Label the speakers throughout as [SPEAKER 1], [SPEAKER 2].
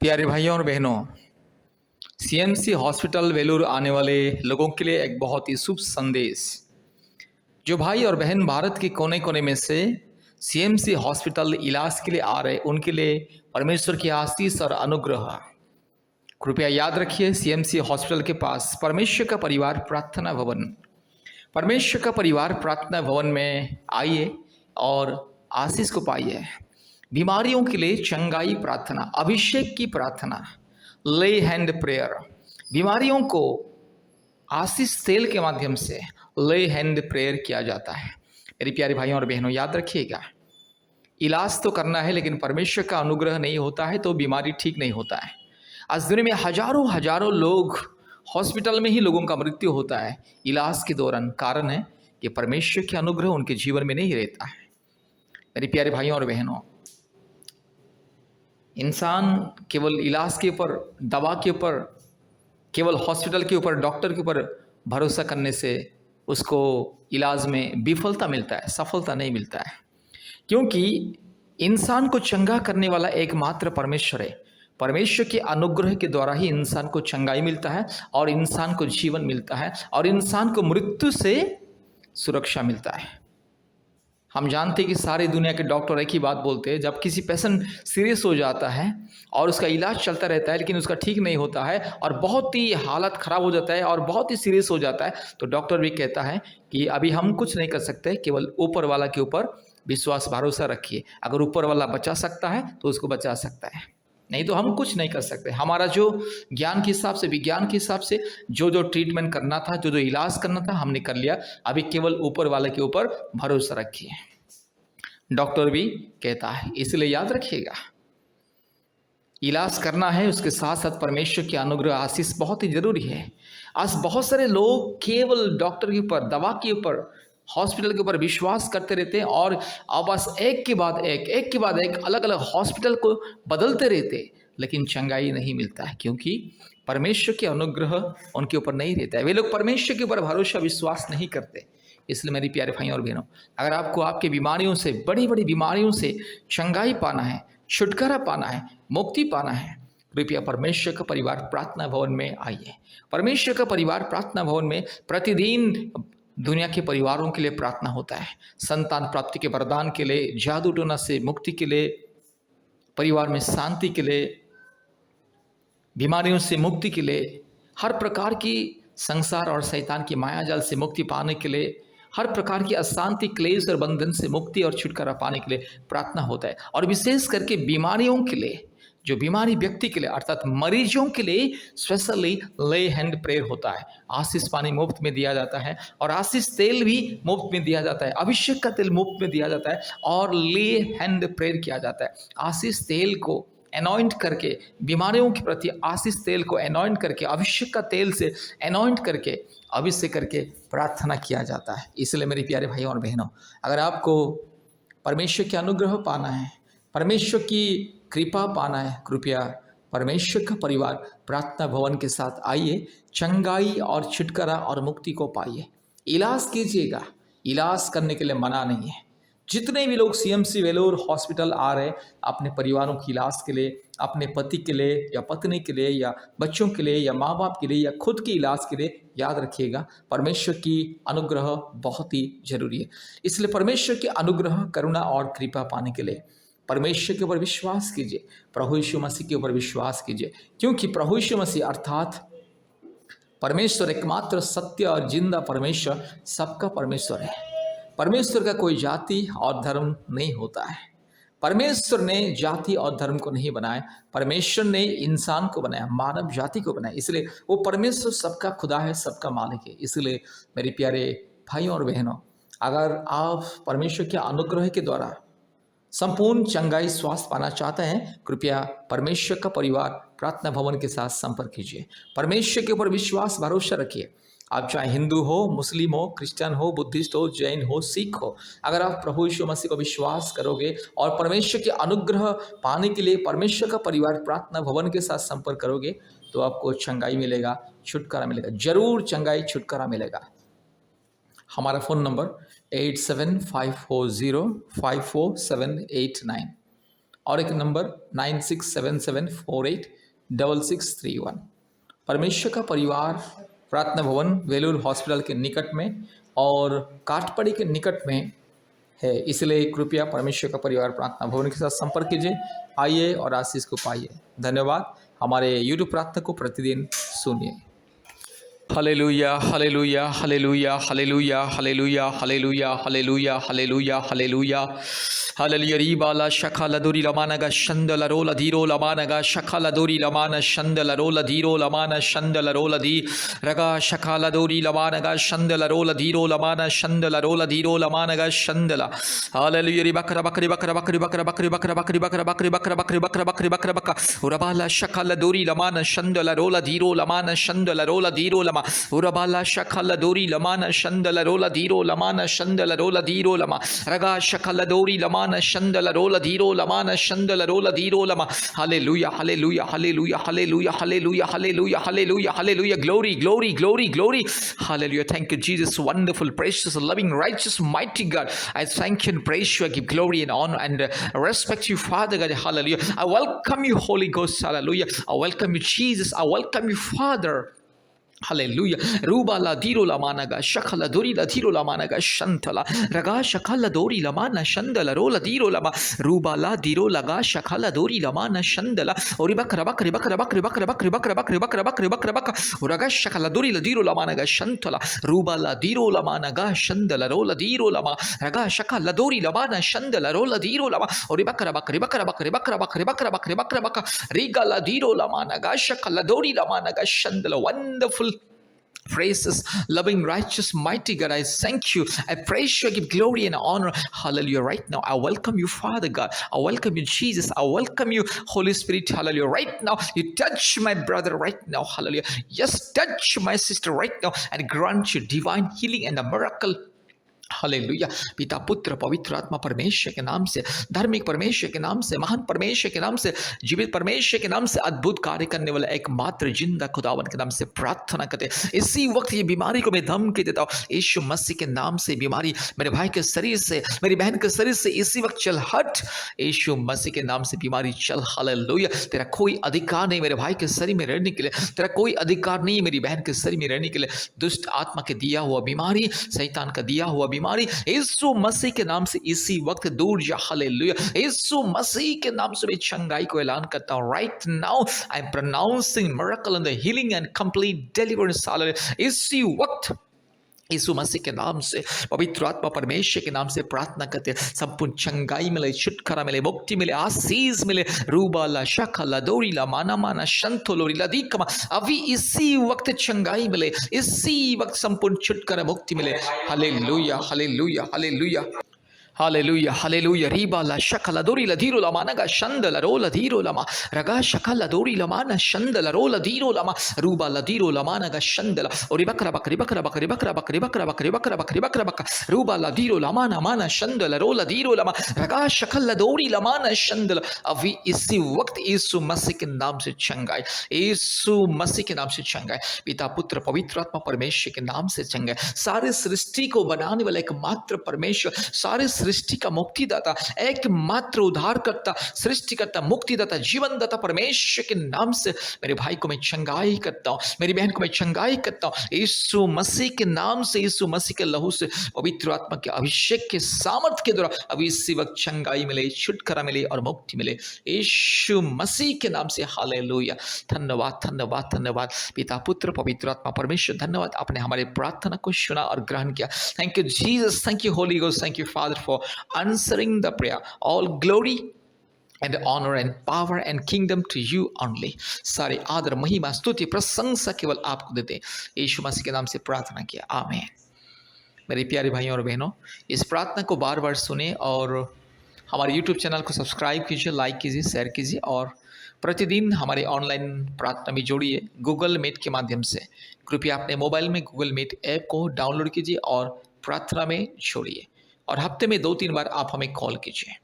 [SPEAKER 1] प्यारे भाइयों और बहनों, सीएमसी हॉस्पिटल वेलूर आने वाले लोगों के लिए एक बहुत ही शुभ संदेश। जो भाई और बहन भारत के कोने कोने में से सीएमसी हॉस्पिटल इलाज के लिए आ रहे, उनके लिए परमेश्वर की आशीष और अनुग्रह। कृपया याद रखिए, सीएमसी हॉस्पिटल के पास परमेश्वर का परिवार प्रार्थना भवन, परमेश्वर का परिवार प्रार्थना भवन में आइए और आशीष को पाइए। बीमारियों के लिए चंगाई प्रार्थना, अभिषेक की प्रार्थना, ले हैंड प्रेयर, बीमारियों को आशीष तेल के माध्यम से ले हैंड प्रेयर किया जाता है। मेरे प्यारे भाइयों और बहनों, याद रखिएगा, इलाज तो करना है, लेकिन परमेश्वर का अनुग्रह नहीं होता है तो बीमारी ठीक नहीं होता है। आज दुनिया में हजारों हजारों लोग हॉस्पिटल में ही लोगों का मृत्यु होता है इलाज के दौरान। कारण है कि परमेश्वर के अनुग्रह उनके जीवन में नहीं रहता है। मेरे प्यारे भाइयों और बहनों, इंसान केवल इलाज के ऊपर, दवा के ऊपर, केवल हॉस्पिटल के ऊपर, डॉक्टर के ऊपर भरोसा करने से उसको इलाज में विफलता मिलता है, सफलता नहीं मिलता है। क्योंकि इंसान को चंगा करने वाला एकमात्र परमेश्वर है। परमेश्वर के अनुग्रह के द्वारा ही इंसान को चंगाई मिलता है और इंसान को जीवन मिलता है और इंसान को मृत्यु से सुरक्षा मिलता है। हम जानते हैं कि सारी दुनिया के डॉक्टर एक ही बात बोलते हैं, जब किसी पेशेंट सीरियस हो जाता है और उसका इलाज चलता रहता है लेकिन उसका ठीक नहीं होता है और बहुत ही हालत ख़राब हो जाता है और बहुत ही सीरियस हो जाता है, तो डॉक्टर भी कहता है कि अभी हम कुछ नहीं कर सकते, केवल ऊपर वाला के ऊपर विश्वास भरोसा रखिए। अगर ऊपर वाला बचा सकता है तो उसको बचा सकता है, नहीं तो हम कुछ नहीं कर सकते। हमारा जो ज्ञान के हिसाब से, विज्ञान के हिसाब से जो ट्रीटमेंट करना था, जो इलाज करना था, हमने कर लिया। अभी केवल ऊपर वाले के ऊपर भरोसा रखिए, डॉक्टर भी कहता है। इसलिए याद रखिएगा, इलाज करना है, उसके साथ साथ परमेश्वर के अनुग्रह आशीष बहुत ही जरूरी है। आज बहुत सारे लोग केवल डॉक्टर के ऊपर, दवा के ऊपर, हॉस्पिटल के ऊपर विश्वास करते रहते हैं और अब बस एक के बाद एक अलग अलग हॉस्पिटल को बदलते रहते, लेकिन चंगाई नहीं मिलता है, क्योंकि परमेश्वर के अनुग्रह उनके ऊपर नहीं रहता है। वे लोग परमेश्वर के ऊपर भरोसा, विश्वास नहीं करते। इसलिए मेरे प्यारे भाइयों और बहनों, अगर आपको आपके बीमारियों से, बड़ी बड़ी बीमारियों से चंगाई पाना है, छुटकारा पाना है, मुक्ति पाना है, कृपया परमेश्वर का परिवार प्रार्थना भवन में आइए। परमेश्वर का परिवार प्रार्थना भवन में प्रतिदिन दुनिया के परिवारों के लिए प्रार्थना होता है। संतान प्राप्ति के वरदान के लिए, जादू टोना से मुक्ति के लिए, परिवार में शांति के लिए, बीमारियों से मुक्ति के लिए, हर प्रकार की संसार और शैतान की मायाजाल से मुक्ति पाने के लिए, हर प्रकार की अशांति, क्लेश और बंधन से मुक्ति और छुटकारा पाने के लिए प्रार्थना होता है। और विशेष करके बीमारियों के लिए, जो बीमारी व्यक्ति के लिए अर्थात मरीजों के लिए स्पेशली ले हैंड प्रेयर होता है। आशीष पानी मुफ्त में दिया जाता है और आशीष तेल भी मुफ्त में दिया जाता है, अभिषेक का तेल मुफ्त में दिया जाता है और ले हैंड प्रेयर किया जाता है। आशीष तेल को एनॉइंट करके, बीमारियों के प्रति आशीष तेल को एनॉइंट करके, अभिषेक का तेल से एनॉइंट करके, अभिषेक करके प्रार्थना किया जाता है। इसलिए मेरे प्यारे भाइयों और बहनों, अगर आपको परमेश्वर के अनुग्रह पाना है, परमेश्वर की कृपा पाना है, कृपया परमेश्वर का परिवार प्रार्थना भवन के साथ आइए, चंगाई और छुटकारा और मुक्ति को पाइए। इलाज कीजिएगा, इलाज करने के लिए मना नहीं है। जितने भी लोग सीएमसी वेलूर हॉस्पिटल आ रहे अपने परिवारों की इलाज के लिए, अपने पति के लिए या पत्नी के लिए या बच्चों के लिए या माँ बाप के लिए या खुद के इलाज के लिए, याद रखिएगा परमेश्वर की अनुग्रह बहुत ही जरूरी है। इसलिए परमेश्वर के अनुग्रह, करुणा और कृपा पाने के लिए परमेश्वर के ऊपर विश्वास कीजिए, प्रभु यीशु मसीह के ऊपर विश्वास कीजिए, क्योंकि प्रभु यीशु मसीह अर्थात परमेश्वर एकमात्र सत्य और जिंदा परमेश्वर सबका परमेश्वर है। परमेश्वर का कोई जाति और धर्म नहीं होता है। परमेश्वर ने जाति और धर्म को नहीं बनाया, परमेश्वर ने इंसान को बनाया, मानव जाति को बनाया। इसलिए वो परमेश्वर सबका खुदा है, सबका मालिक है। इसलिए मेरे प्यारे भाइयों और बहनों, अगर आप परमेश्वर के अनुग्रह के द्वारा संपूर्ण चंगाई, स्वास्थ्य पाना चाहते हैं, कृपया परमेश्वर का परिवार प्रार्थना भवन के साथ संपर्क कीजिए। परमेश्वर के ऊपर विश्वास, भरोसा रखिए। आप चाहे हिंदू हो, मुस्लिम हो, क्रिश्चियन हो, बुद्धिस्ट हो, जैन हो, सिख हो, अगर आप प्रभु यीशु मसीह को विश्वास करोगे और परमेश्वर के अनुग्रह पाने के लिए परमेश्वर का परिवार प्रार्थना भवन के साथ संपर्क करोगे, तो आपको चंगाई मिलेगा, छुटकारा मिलेगा, जरूर चंगाई, छुटकारा मिलेगा। हमारा फ़ोन नंबर 8754054789, और एक नंबर 9677486631। परमेश्वर का परिवार प्रार्थना भवन वेलूर हॉस्पिटल के निकट में और काठपड़ी के निकट में है, इसलिए कृपया परमेश्वर का परिवार प्रार्थना भवन के साथ संपर्क कीजिए, आइए और आशीष को पाइए। धन्यवाद। हमारे यूट्यूब प्रार्थना को प्रतिदिन सुनिए। Hallelujah hallelujah hallelujah hallelujah hallelujah hallelujah hallelujah hallelujah hallelujah hallelujah रीबाला शखाला दोरी लमानगा शंदला रोला धीरो लमानगा शखाला दोरी लमाना शंदला रोला धीरो लमाना शंदला रोला धी रगा शखाला दोरी लमानगा शंदला रोला धीरो लमाना शंदला रोला धीरो लमानगा शंदला हालेलुया री बकरा बकरी बकरा बकरी बकरा बकरी बकरा बकरी बकरा बकरी बकरा बकरी बकरा बकरी बकरा बकरा उरबाला शखाला दोरी लमाना शंदला रोला धीरो लमाना शंदला रोला धीरो लमा उरबाला शखला दोरी लमाना शंदल रोला धीरो लमाना शंदल रोला धीरो लमा रगा शखला दोरी लमाना शंदल रोला धीरो लमाना शंदल रोला धीरो लमा hallelujah hallelujah hallelujah hallelujah hallelujah hallelujah hallelujah hallelujah glory glory glory glory hallelujah thank you Jesus wonderful precious loving righteous mighty God I thank you and praise you I give glory and honor and respect you Father God hallelujah I welcome you Holy Ghost hallelujah I welcome you Jesus I welcome you Father Hallelujah. Ruba la diro la managa shakala dori la diro la managa shantala raga shakala dori la mana shandala rola diro la ma ruba la diro laga shakala dori la mana shandala ori bakra bakri bakra bakri bakra bakri bakra bakri bakra bakri bakra bakra raga shakala dori la diro la managa shantala ruba la diro la managa shandala rola diro la ma raga shakala dori la mana shandala rola diro la ma ori bakra bakri bakra bakri bakra bakri bakra bakri bakra bakra riga la diro la managa shakala dori la managa shandala wonderful praises, loving, righteous, mighty God, I thank you. I praise you. I give glory and honor. Hallelujah. Right now, I welcome you, Father God. I welcome you, Jesus. I welcome you, Holy Spirit. Hallelujah. Right now, you touch my brother right now. Hallelujah. Just touch my sister right now and grant you divine healing and a miracle. Hallelujah पिता पुत्र पवित्र आत्मा परमेश्वर के नाम से धार्मिक परमेश्वर के नाम से महान परमेश्वर के नाम से जीवित परमेश्वर के नाम से अद्भुत कार्य करने वाला एकमात्र जिंदा खुदावन के नाम से प्रार्थना करते इसी वक्त ये बीमारी को मैं धमकी देता हूँ यीशु मसीह के नाम से बीमारी मेरे भाई के शरीर से मेरी बहन के शरीर से इसी वक्त चल हट यीशु मसीह के नाम से बीमारी चल हालेलुया तेरा कोई अधिकार नहीं मेरे भाई के शरीर में रहने के लिए तेरा कोई अधिकार नहीं मेरी बहन के शरीर में रहने के लिए दुष्ट आत्मा के दिया हुआ बीमारी शैतान का दिया हुआ बीमारी यीशु मसीह के नाम से इसी वक्त दूर जा हालेलुया यीशु मसीह के नाम से मैं चंगाई को ऐलान करता हूं right now I am pronouncing miracle and the healing and complete deliverance hallelujah इसी वक्त यीशु मसीह के नाम से पवित्र आत्मा परमेश्वर के नाम से प्रार्थना करते संपूर्ण चंगाई मिले छुटकारा मिले मुक्ति मिले आशीष मिले रूबाला शखला दोरीला माना माना शंतोलोरीला दीकमा अभी इसी वक्त चंगाई मिले इसी वक्त संपूर्ण छुटकारा मुक्ति मिले hallelujah hallelujah hallelujah Hallelujah, hallelujah. Riba la shakala dori la diro la managa shanda la rola diro lama raga shakala dori la mana shanda la rola diro lama ruba la diro la managa shanda la ori bakra bakri bakra bakri bakra bakri bakra bakri bakra bakri bakra bakra ruba la diro la mana mana shanda la rola diro lama raga shakala dori la mana shanda la अभी इसी वक्त यीशु मसीह के नाम से चंगाई यीशु मसीह के नाम से चंगाई पिता पुत्र पवित्र आत्मा परमेश्वर के नाम से चंगाई सारे सृष्टि को बनाने वाला एकमात्र परमेश्वर सारे सृष्टि का मुक्तिदाता एकमात्र उद्धारकर्ता सृष्टिकर्ता मुक्तिदाता जीवनदाता परमेश्वर के नाम से मेरे भाई को मैं चंगाई करता हूँ मेरी बहन को मैं चंगाई करता हूँ यीशु मसीह के नाम से यीशु मसीह के लहू से पवित्र आत्मा के अभिषेक के सामर्थ्य के द्वारा अभी इसी वक्त चंगाई मिले छुटकारा मिले और मुक्ति मिले यीशु मसीह के नाम से हालेलुया धन्यवाद धन्यवाद धन्यवाद पिता पुत्र पवित्र आत्मा परमेश्वर धन्यवाद आपने हमारे प्रार्थना को सुना और ग्रहण किया thank you Jesus thank you Holi ghost thank you father for answering the prayer. All glory and honor and power and kingdom to you only. सारे आदर महिमा स्तुति प्रशंसा केवल आपको देते यीशु मसीह के नाम से प्रार्थना किया आमीन। मेरे प्यारे भाइयों और बहनों इस प्रार्थना को बार बार सुने और हमारे YouTube चैनल को सब्सक्राइब कीजिए लाइक कीजिए शेयर कीजिए और प्रतिदिन हमारे ऑनलाइन प्रार्थना में जोड़िए गूगल मीट के माध्यम से कृपया अपने मोबाइल में गूगल मीट ऐप को डाउनलोड कीजिए और प्रार्थना में जोड़िए और हफ्ते में 2-3 बार आप हमें कॉल कीजिए।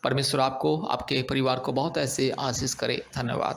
[SPEAKER 1] परमेश्वर आपको आपके परिवार को बहुत ऐसे आशीष करे। धन्यवाद।